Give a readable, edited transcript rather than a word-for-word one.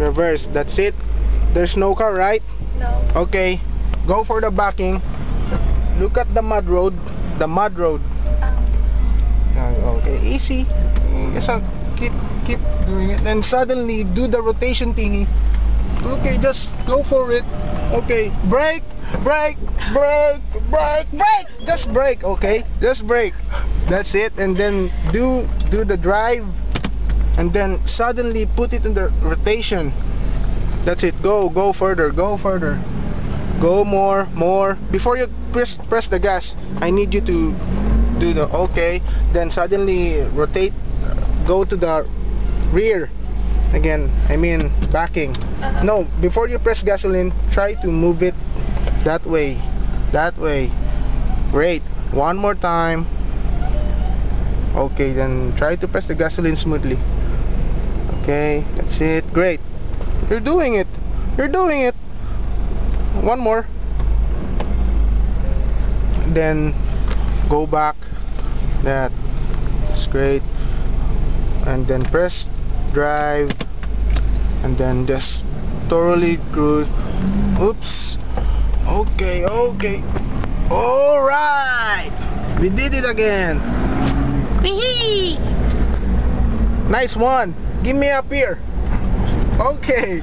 reverse. That's it. There's no car, right? No. Okay, go for the backing. Look at the mud road. The mud road. Okay, easy. Just keep doing it. Then suddenly do the rotation thingy. Okay, just go for it. Okay, brake, brake, brake, brake, brake. Just brake. Okay, just brake. That's it. And then do the drive. And then suddenly put it in the rotation. That's it. Go further. Go further. Go more. Before you press the gas, I need you to do the okay. Then suddenly rotate. Go to the rear again. I mean backing. No, before you press gasoline, try to move it that way. That way. Great. One more time. Okay, then try to press the gasoline smoothly. Okay, that's it. Great. You're doing it. You're doing it. One more. Then go back. That's great. And then press drive. And then just thoroughly cruise. Oops. Okay. Alright. We did it again. Nice one. Give me up here. Okay.